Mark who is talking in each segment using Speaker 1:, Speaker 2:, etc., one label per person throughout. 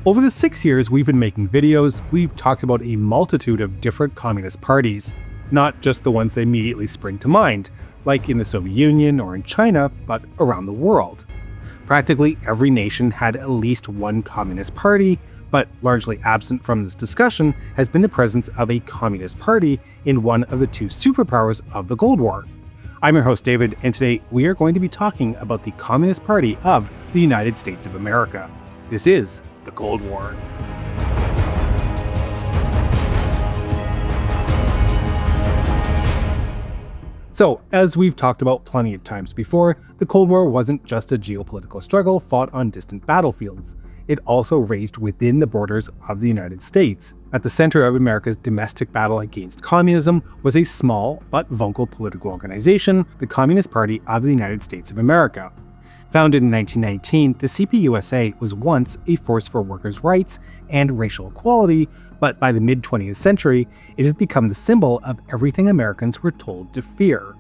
Speaker 1: Over the 6 years we've been making videos, we've talked about a multitude of different communist parties, not just the ones that immediately spring to mind, like in the Soviet Union or in China, but around the world. Practically every nation had at least one communist party, but largely absent from this discussion has been the presence of a communist party in one of the two superpowers of the Cold War. I'm your host David, and today we are going to be talking about the Communist Party of the United States of America. This is the Cold War. So, as we've talked about plenty of times before, the Cold War wasn't just a geopolitical struggle fought on distant battlefields. It also raged within the borders of the United States. At the center of America's domestic battle against communism was a small but vocal political organization, the Communist Party of the United States of America. Founded in 1919, the CPUSA was once a force for workers' rights and racial equality, but by the mid-20th century, it has become the symbol of everything Americans were told to fear.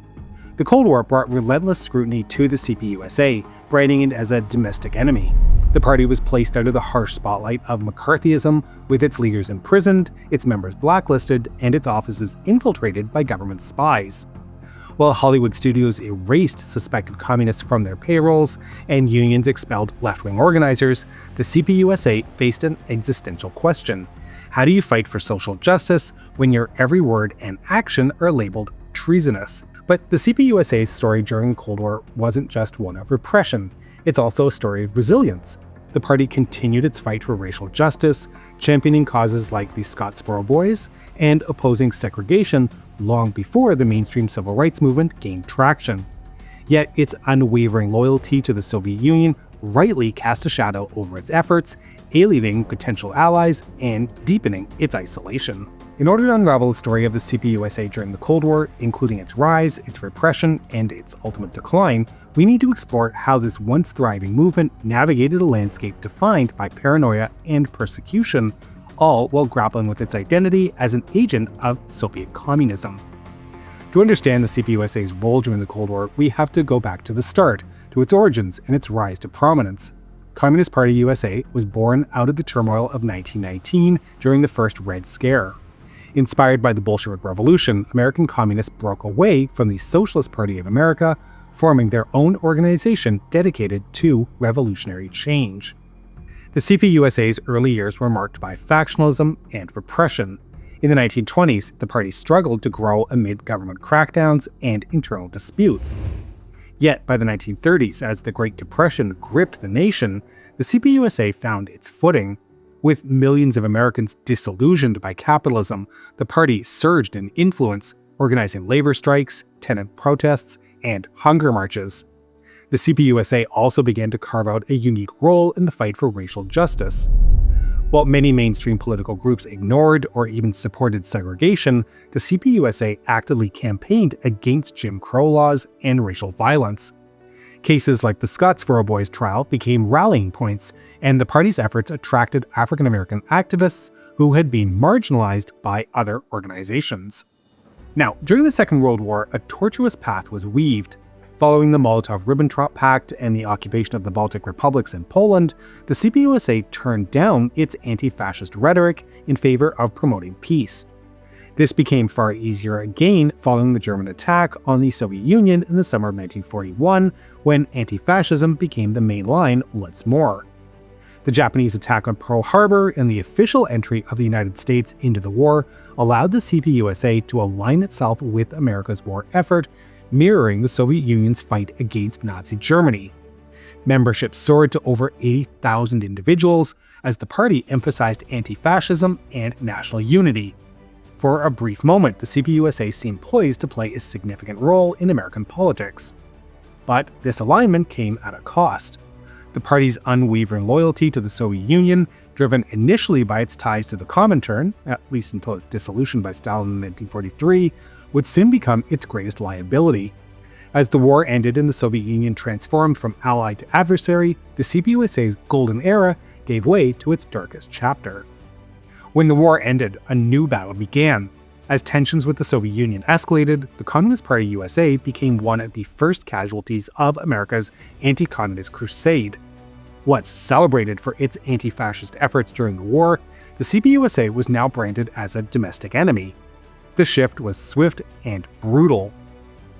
Speaker 1: The Cold War brought relentless scrutiny to the CPUSA, branding it as a domestic enemy. The party was placed under the harsh spotlight of McCarthyism, with its leaders imprisoned, its members blacklisted, and its offices infiltrated by government spies. While Hollywood studios erased suspected communists from their payrolls and unions expelled left-wing organizers, the CPUSA faced an existential question. How do you fight for social justice when your every word and action are labeled treasonous? But the CPUSA's story during the Cold War wasn't just one of repression. It's also a story of resilience. The party continued its fight for racial justice, championing causes like the Scottsboro Boys, and opposing segregation long before the mainstream civil rights movement gained traction. Yet its unwavering loyalty to the Soviet Union rightly cast a shadow over its efforts, alienating potential allies and deepening its isolation. In order to unravel the story of the CPUSA during the Cold War, including its rise, its repression, and its ultimate decline, we need to explore how this once thriving movement navigated a landscape defined by paranoia and persecution, all while grappling with its identity as an agent of Soviet communism. To understand the CPUSA's role during the Cold War, we have to go back to the start, to its origins and its rise to prominence. Communist Party USA was born out of the turmoil of 1919 during the first Red Scare. Inspired by the Bolshevik Revolution, American communists broke away from the Socialist Party of America, forming their own organization dedicated to revolutionary change. The CPUSA's early years were marked by factionalism and repression. In the 1920s, the party struggled to grow amid government crackdowns and internal disputes. Yet by the 1930s, as the Great Depression gripped the nation, the CPUSA found its footing. With millions of Americans disillusioned by capitalism, the party surged in influence, organizing labor strikes, tenant protests, and hunger marches. The CPUSA also began to carve out a unique role in the fight for racial justice. While many mainstream political groups ignored or even supported segregation, the CPUSA actively campaigned against Jim Crow laws and racial violence. Cases like the Scottsboro Boys trial became rallying points, and the party's efforts attracted African-American activists who had been marginalized by other organizations. Now, during the Second World War, a tortuous path was weaved. Following the Molotov-Ribbentrop Pact and the occupation of the Baltic republics in Poland, the CPUSA turned down its anti-fascist rhetoric in favor of promoting peace. This became far easier again following the German attack on the Soviet Union in the summer of 1941, when anti-fascism became the main line once more. The Japanese attack on Pearl Harbor and the official entry of the United States into the war allowed the CPUSA to align itself with America's war effort, mirroring the Soviet Union's fight against Nazi Germany. Membership soared to over 80,000 individuals as the party emphasized anti-fascism and national unity. For a brief moment, the CPUSA seemed poised to play a significant role in American politics. But this alignment came at a cost. The party's unwavering loyalty to the Soviet Union, driven initially by its ties to the Comintern, at least until its dissolution by Stalin in 1943, would soon become its greatest liability. As the war ended and the Soviet Union transformed from ally to adversary, the CPUSA's golden era gave way to its darkest chapter. When the war ended, a new battle began. As tensions with the Soviet Union escalated, the Communist Party USA became one of the first casualties of America's anti-communist crusade. Once celebrated for its anti-fascist efforts during the war, the CPUSA was now branded as a domestic enemy. The shift was swift and brutal.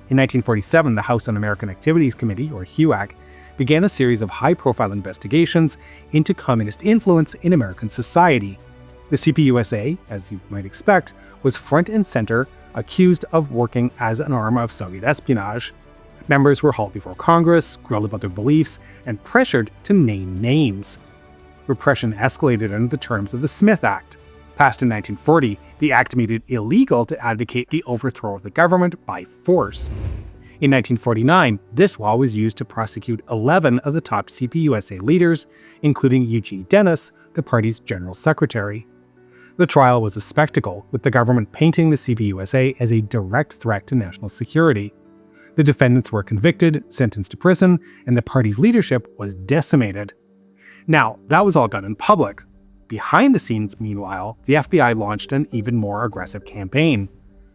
Speaker 1: In 1947, the House Un-American Activities Committee, or HUAC, began a series of high-profile investigations into communist influence in American society. The CPUSA, as you might expect, was front and center, accused of working as an arm of Soviet espionage. Members were hauled before Congress, grilled about their beliefs, and pressured to name names. Repression escalated under the terms of the Smith Act. Passed in 1940, the act made it illegal to advocate the overthrow of the government by force. In 1949, this law was used to prosecute 11 of the top CPUSA leaders, including Eugene Dennis, the party's general secretary. The trial was a spectacle, with the government painting the CPUSA as a direct threat to national security. The defendants were convicted, sentenced to prison, and the party's leadership was decimated. Now, that was all done in public. Behind the scenes, meanwhile, the FBI launched an even more aggressive campaign.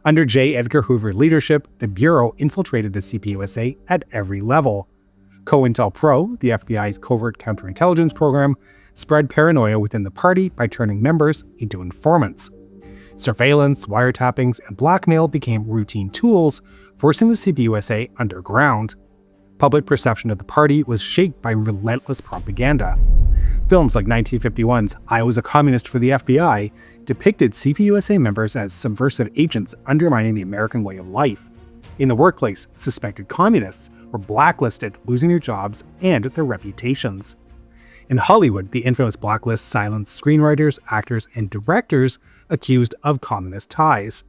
Speaker 1: Under J. Edgar Hoover's leadership, the Bureau infiltrated the CPUSA at every level. COINTELPRO, the FBI's covert counterintelligence program, spread paranoia within the party by turning members into informants. Surveillance, wiretappings, and blackmail became routine tools, forcing the CPUSA underground. Public perception of the party was shaped by relentless propaganda. Films like 1951's I Was a Communist for the FBI depicted CPUSA members as subversive agents undermining the American way of life. In the workplace, suspected communists were blacklisted, losing their jobs and their reputations. In Hollywood, the infamous blacklist silenced screenwriters, actors, and directors accused of communist ties.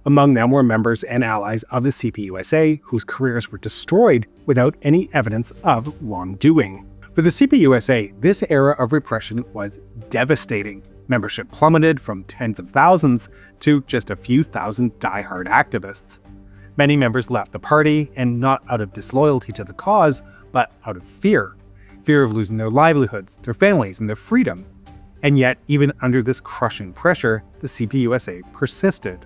Speaker 1: Among them were members and allies of the CPUSA whose careers were destroyed without any evidence of wrongdoing. For the CPUSA, this era of repression was devastating. Membership plummeted from tens of thousands to just a few thousand die-hard activists. Many members left the party, and not out of disloyalty to the cause, but out of fear. Fear of losing their livelihoods, their families, and their freedom. And yet, even under this crushing pressure, the CPUSA persisted.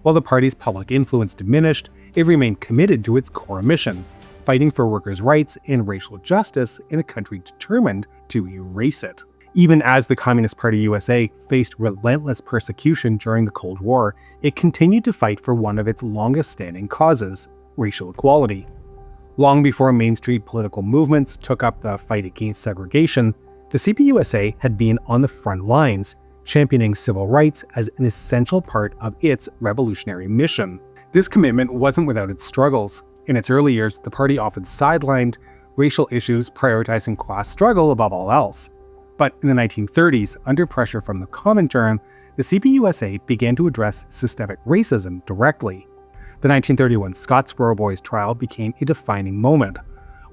Speaker 1: While the party's public influence diminished, it remained committed to its core mission, fighting for workers' rights and racial justice in a country determined to erase it. Even as the Communist Party USA faced relentless persecution during the Cold War, it continued to fight for one of its longest-standing causes, racial equality. Long before mainstream political movements took up the fight against segregation, the CPUSA had been on the front lines, championing civil rights as an essential part of its revolutionary mission. This commitment wasn't without its struggles. In its early years, the party often sidelined racial issues, prioritizing class struggle above all else. But in the 1930s, under pressure from the Comintern, the CPUSA began to address systemic racism directly. The 1931 Scottsboro Boys trial became a defining moment.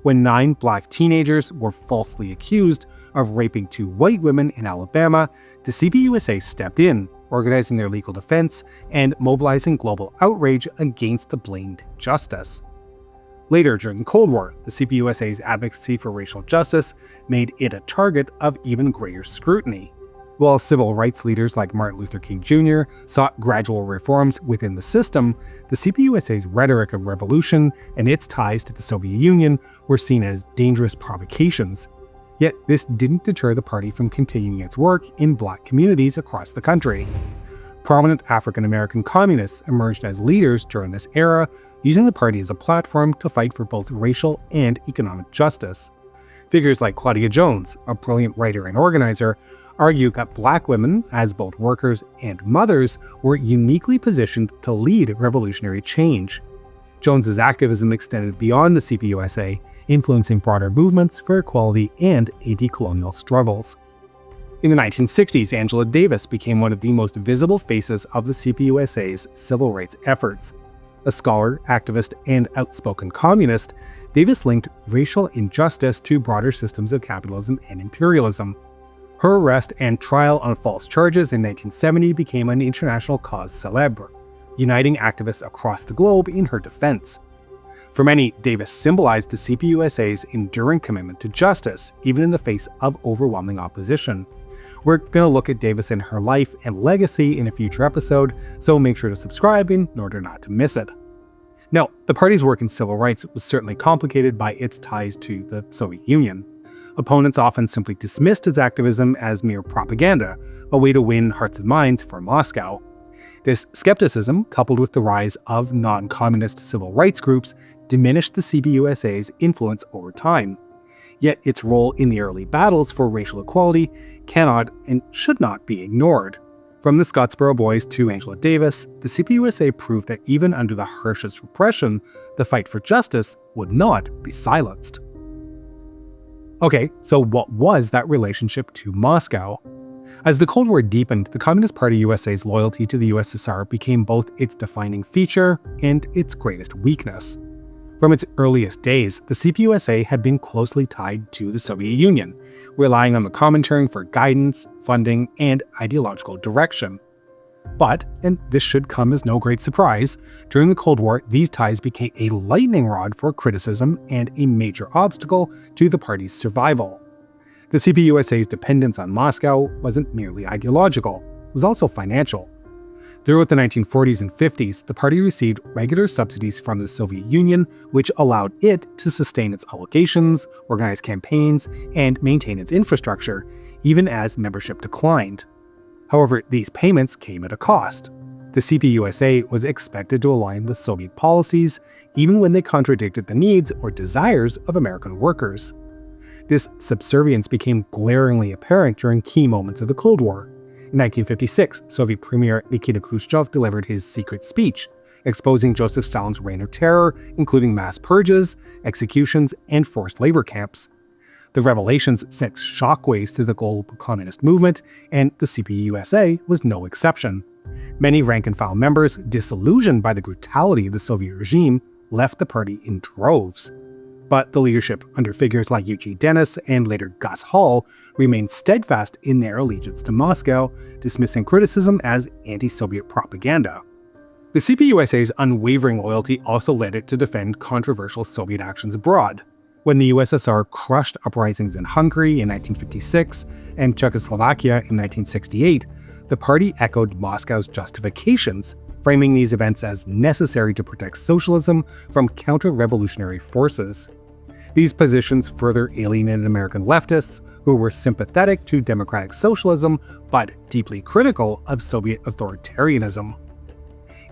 Speaker 1: When 9 black teenagers were falsely accused of raping 2 white women in Alabama, the CPUSA stepped in, organizing their legal defense and mobilizing global outrage against the blamed justice. Later, during the Cold War, the CPUSA's advocacy for racial justice made it a target of even greater scrutiny. While civil rights leaders like Martin Luther King Jr. sought gradual reforms within the system, the CPUSA's rhetoric of revolution and its ties to the Soviet Union were seen as dangerous provocations. Yet this didn't deter the party from continuing its work in black communities across the country. Prominent African-American communists emerged as leaders during this era, using the party as a platform to fight for both racial and economic justice. Figures like Claudia Jones, a brilliant writer and organizer, argued that black women, as both workers and mothers, were uniquely positioned to lead revolutionary change. Jones's activism extended beyond the CPUSA, influencing broader movements for equality and anti-colonial struggles. In the 1960s, Angela Davis became one of the most visible faces of the CPUSA's civil rights efforts. A scholar, activist, and outspoken communist, Davis linked racial injustice to broader systems of capitalism and imperialism. Her arrest and trial on false charges in 1970 became an international cause célèbre, uniting activists across the globe in her defense. For many, Davis symbolized the CPUSA's enduring commitment to justice, even in the face of overwhelming opposition. We're going to look at Davis and her life and legacy in a future episode, so make sure to subscribe in order not to miss it. Now, the party's work in civil rights was certainly complicated by its ties to the Soviet Union. Opponents often simply dismissed his activism as mere propaganda, a way to win hearts and minds for Moscow. This skepticism, coupled with the rise of non-communist civil rights groups, diminished the CPUSA's influence over time. Yet its role in the early battles for racial equality cannot and should not be ignored. From the Scottsboro Boys to Angela Davis, the CPUSA proved that even under the harshest repression, the fight for justice would not be silenced. Okay, so what was that relationship to Moscow? As the Cold War deepened, the Communist Party USA's loyalty to the USSR became both its defining feature and its greatest weakness. From its earliest days, the CPUSA had been closely tied to the Soviet Union, relying on the Comintern for guidance, funding, and ideological direction. But, and this should come as no great surprise, during the Cold War, these ties became a lightning rod for criticism and a major obstacle to the party's survival. The CPUSA's dependence on Moscow wasn't merely ideological, it was also financial. Throughout the 1940s and 50s, the party received regular subsidies from the Soviet Union, which allowed it to sustain its obligations, organize campaigns, and maintain its infrastructure, even as membership declined. However, these payments came at a cost. The CPUSA was expected to align with Soviet policies, even when they contradicted the needs or desires of American workers. This subservience became glaringly apparent during key moments of the Cold War. In 1956, Soviet Premier Nikita Khrushchev delivered his secret speech, exposing Joseph Stalin's reign of terror, including mass purges, executions, and forced labor camps. The revelations sent shockwaves through the global communist movement, and the CPUSA was no exception. Many rank-and-file members, disillusioned by the brutality of the Soviet regime, left the party in droves. But the leadership, under figures like Eugene Dennis and later Gus Hall, remained steadfast in their allegiance to Moscow, dismissing criticism as anti-Soviet propaganda. The CPUSA's unwavering loyalty also led it to defend controversial Soviet actions abroad. When the USSR crushed uprisings in Hungary in 1956 and Czechoslovakia in 1968, the party echoed Moscow's justifications, framing these events as necessary to protect socialism from counter-revolutionary forces. These positions further alienated American leftists who were sympathetic to democratic socialism but deeply critical of Soviet authoritarianism.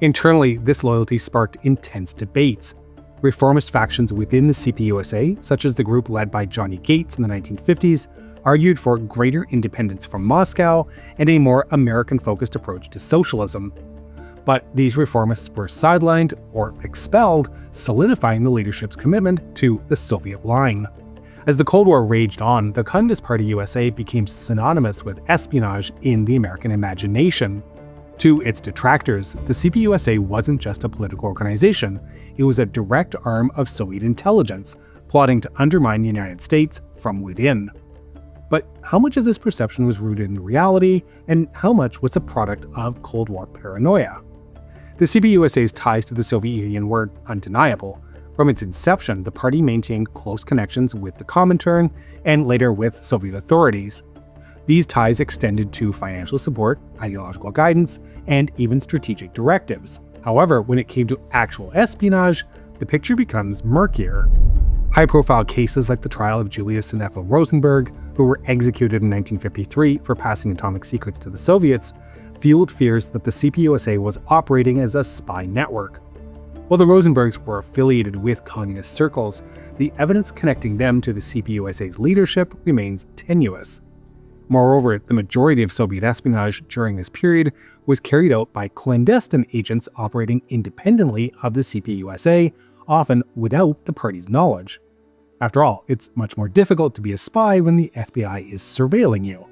Speaker 1: Internally, this loyalty sparked intense debates. Reformist factions within the CPUSA, such as the group led by Johnny Gates in the 1950s, argued for greater independence from Moscow and a more American-focused approach to socialism. But these reformists were sidelined or expelled, solidifying the leadership's commitment to the Soviet line. As the Cold War raged on, the Communist Party USA became synonymous with espionage in the American imagination. To its detractors, the CPUSA wasn't just a political organization, it was a direct arm of Soviet intelligence, plotting to undermine the United States from within. But how much of this perception was rooted in reality, and how much was a product of Cold War paranoia? The CPUSA's ties to the Soviet Union were undeniable. From its inception, the party maintained close connections with the Comintern and later with Soviet authorities. These ties extended to financial support, ideological guidance, and even strategic directives. However, when it came to actual espionage, the picture becomes murkier. High-profile cases like the trial of Julius and Ethel Rosenberg, who were executed in 1953 for passing atomic secrets to the Soviets, fueled fears that the CPUSA was operating as a spy network. While the Rosenbergs were affiliated with communist circles, the evidence connecting them to the CPUSA's leadership remains tenuous. Moreover, the majority of Soviet espionage during this period was carried out by clandestine agents operating independently of the CPUSA, often without the party's knowledge. After all, it's much more difficult to be a spy when the FBI is surveilling you.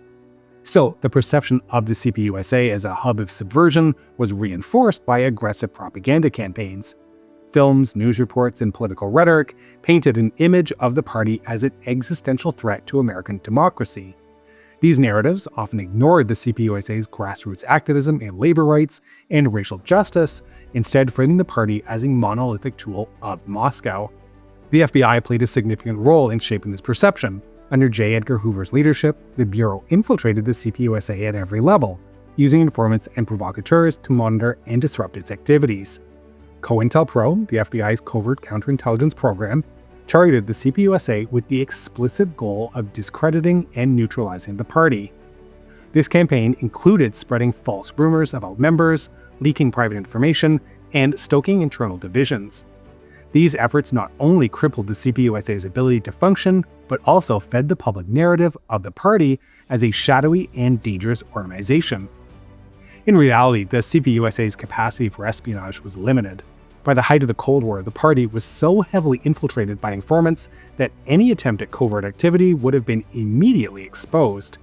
Speaker 1: Still, the perception of the CPUSA as a hub of subversion was reinforced by aggressive propaganda campaigns. Films, news reports, and political rhetoric painted an image of the party as an existential threat to American democracy. These narratives often ignored the CPUSA's grassroots activism and labor rights and racial justice, instead framing the party as a monolithic tool of Moscow. The FBI played a significant role in shaping this perception. Under J. Edgar Hoover's leadership, the Bureau infiltrated the CPUSA at every level, using informants and provocateurs to monitor and disrupt its activities. COINTELPRO, the FBI's covert counterintelligence program, targeted the CPUSA with the explicit goal of discrediting and neutralizing the party. This campaign included spreading false rumors about members, leaking private information, and stoking internal divisions. These efforts not only crippled the CPUSA's ability to function, but also fed the public narrative of the party as a shadowy and dangerous organization. In reality, the CPUSA's capacity for espionage was limited. By the height of the Cold War, the party was so heavily infiltrated by informants that any attempt at covert activity would have been immediately exposed.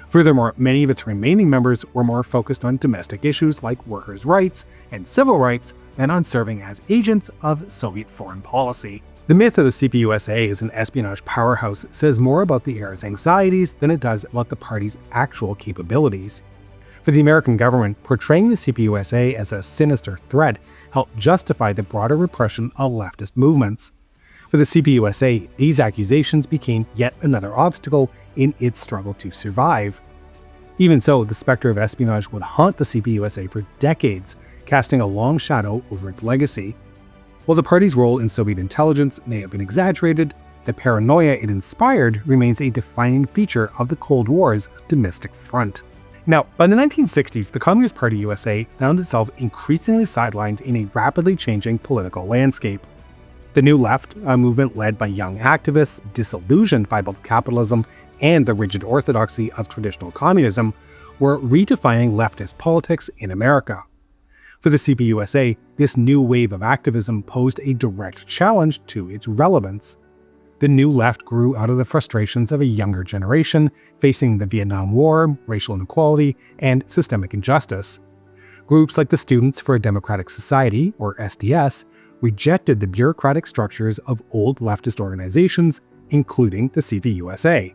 Speaker 1: Furthermore, many of its remaining members were more focused on domestic issues like workers' rights and civil rights than on serving as agents of Soviet foreign policy. The myth of the CPUSA as an espionage powerhouse says more about the era's anxieties than it does about the party's actual capabilities. For the American government, portraying the CPUSA as a sinister threat helped justify the broader repression of leftist movements. For the CPUSA, these accusations became yet another obstacle in its struggle to survive. Even so, the specter of espionage would haunt the CPUSA for decades, casting a long shadow over its legacy. While the party's role in Soviet intelligence may have been exaggerated, the paranoia it inspired remains a defining feature of the Cold War's domestic front. Now, by the 1960s, the Communist Party USA found itself increasingly sidelined in a rapidly changing political landscape. The New Left, a movement led by young activists disillusioned by both capitalism and the rigid orthodoxy of traditional communism, were redefining leftist politics in America. For the CPUSA, this new wave of activism posed a direct challenge to its relevance. The New Left grew out of the frustrations of a younger generation facing the Vietnam War, racial inequality, and systemic injustice. Groups like the Students for a Democratic Society, or SDS, rejected the bureaucratic structures of old leftist organizations, including the CPUSA.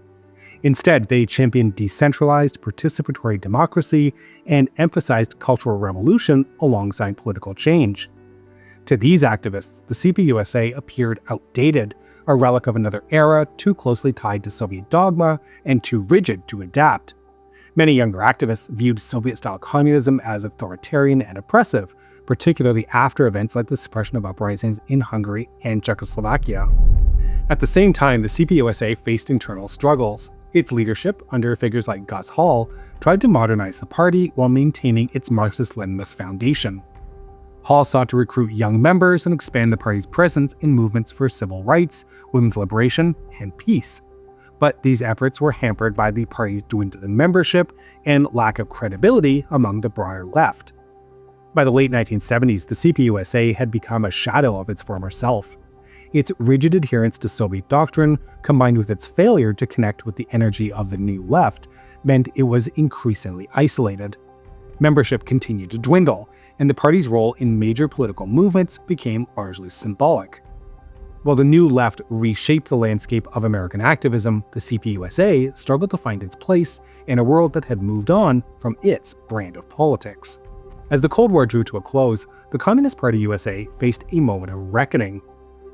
Speaker 1: Instead, they championed decentralized, participatory democracy and emphasized cultural revolution alongside political change. To these activists, the CPUSA appeared outdated, a relic of another era too closely tied to Soviet dogma and too rigid to adapt. Many younger activists viewed Soviet-style communism as authoritarian and oppressive, particularly after events like the suppression of uprisings in Hungary and Czechoslovakia. At the same time, the CPUSA faced internal struggles. Its leadership, under figures like Gus Hall, tried to modernize the party while maintaining its Marxist-Leninist foundation. Hall sought to recruit young members and expand the party's presence in movements for civil rights, women's liberation, and peace. But these efforts were hampered by the party's dwindling membership and lack of credibility among the broader left. By the late 1970s, the CPUSA had become a shadow of its former self. Its rigid adherence to Soviet doctrine, combined with its failure to connect with the energy of the New Left, meant it was increasingly isolated. Membership continued to dwindle, and the party's role in major political movements became largely symbolic. While the New Left reshaped the landscape of American activism, the CPUSA struggled to find its place in a world that had moved on from its brand of politics. As the Cold War drew to a close, the Communist Party USA faced a moment of reckoning.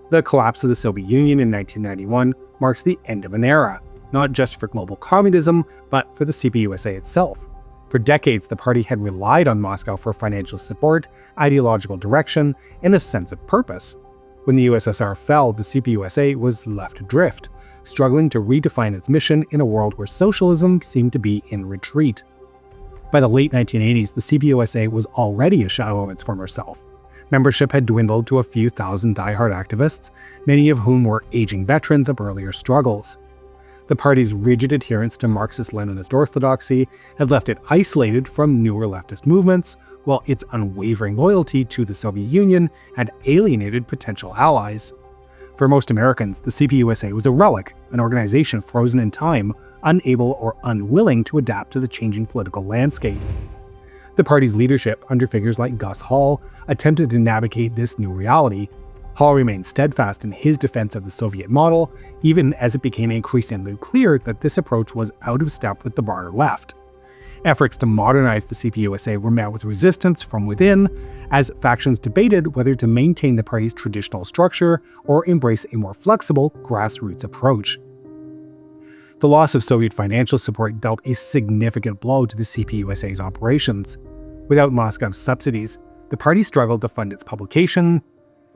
Speaker 1: The collapse of the Soviet Union in 1991 marked the end of an era, not just for global communism, but for the CPUSA itself. For decades, the party had relied on Moscow for financial support, ideological direction, and a sense of purpose. When the USSR fell, the CPUSA was left adrift, struggling to redefine its mission in a world where socialism seemed to be in retreat. By the late 1980s, the CPUSA was already a shadow of its former self. Membership had dwindled to a few thousand diehard activists, many of whom were aging veterans of earlier struggles. The party's rigid adherence to Marxist-Leninist orthodoxy had left it isolated from newer leftist movements, while its unwavering loyalty to the Soviet Union had alienated potential allies. For most Americans, the CPUSA was a relic, an organization frozen in time, unable or unwilling to adapt to the changing political landscape. The party's leadership, under figures like Gus Hall, attempted to navigate this new reality. Hall remained steadfast in his defense of the Soviet model, even as it became increasingly clear that this approach was out of step with the broader left. Efforts to modernize the CPUSA were met with resistance from within, as factions debated whether to maintain the party's traditional structure or embrace a more flexible, grassroots approach. The loss of Soviet financial support dealt a significant blow to the CPUSA's operations. Without Moscow's subsidies, the party struggled to fund its publication,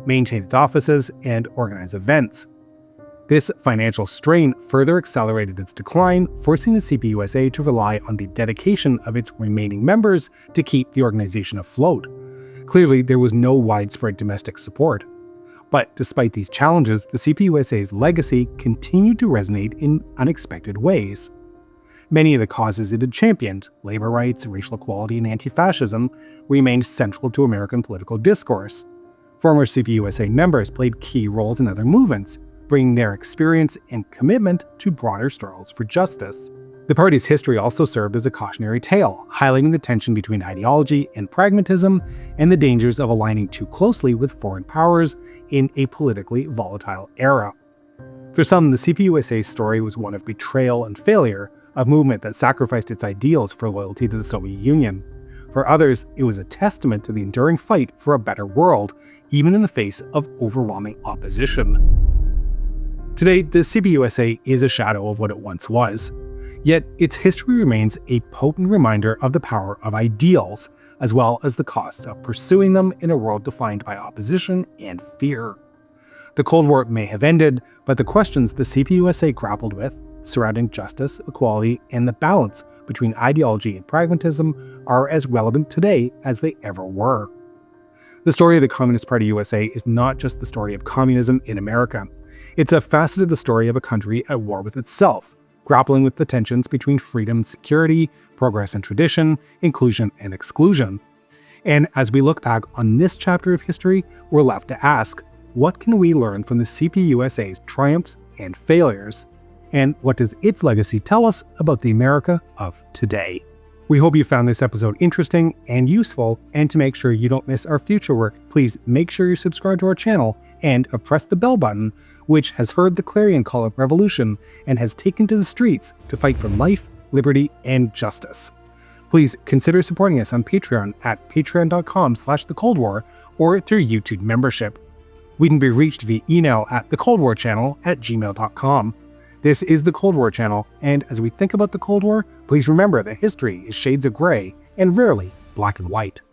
Speaker 1: maintain its offices, and organize events. This financial strain further accelerated its decline, forcing the CPUSA to rely on the dedication of its remaining members to keep the organization afloat. Clearly, there was no widespread domestic support. But despite these challenges, the CPUSA's legacy continued to resonate in unexpected ways. Many of the causes it had championed, labor rights, racial equality, and anti-fascism, remained central to American political discourse. Former CPUSA members played key roles in other movements, bringing their experience and commitment to broader struggles for justice. The party's history also served as a cautionary tale, highlighting the tension between ideology and pragmatism and the dangers of aligning too closely with foreign powers in a politically volatile era. For some, the CPUSA's story was one of betrayal and failure, a movement that sacrificed its ideals for loyalty to the Soviet Union. For others, it was a testament to the enduring fight for a better world, even in the face of overwhelming opposition. Today, the CPUSA is a shadow of what it once was. Yet, its history remains a potent reminder of the power of ideals, as well as the costs of pursuing them in a world defined by opposition and fear. The Cold War may have ended, but the questions the CPUSA grappled with, surrounding justice, equality, and the balance between ideology and pragmatism, are as relevant today as they ever were. The story of the Communist Party USA is not just the story of communism in America. It's a facet of the story of a country at war with itself, grappling with the tensions between freedom and security, progress and tradition, inclusion and exclusion. And as we look back on this chapter of history, we're left to ask, what can we learn from the CPUSA's triumphs and failures? And what does its legacy tell us about the America of today? We hope you found this episode interesting and useful, and to make sure you don't miss our future work, please make sure you subscribe to our channel and press the bell button, which has heard the clarion call of revolution and has taken to the streets to fight for life, liberty, and justice. Please consider supporting us on Patreon at patreon.com/thecoldwar or through YouTube membership. We can be reached via email at thecoldwarchannel@gmail.com. This is the Cold War Channel, and as we think about the Cold War, please remember that history is shades of gray and rarely black and white.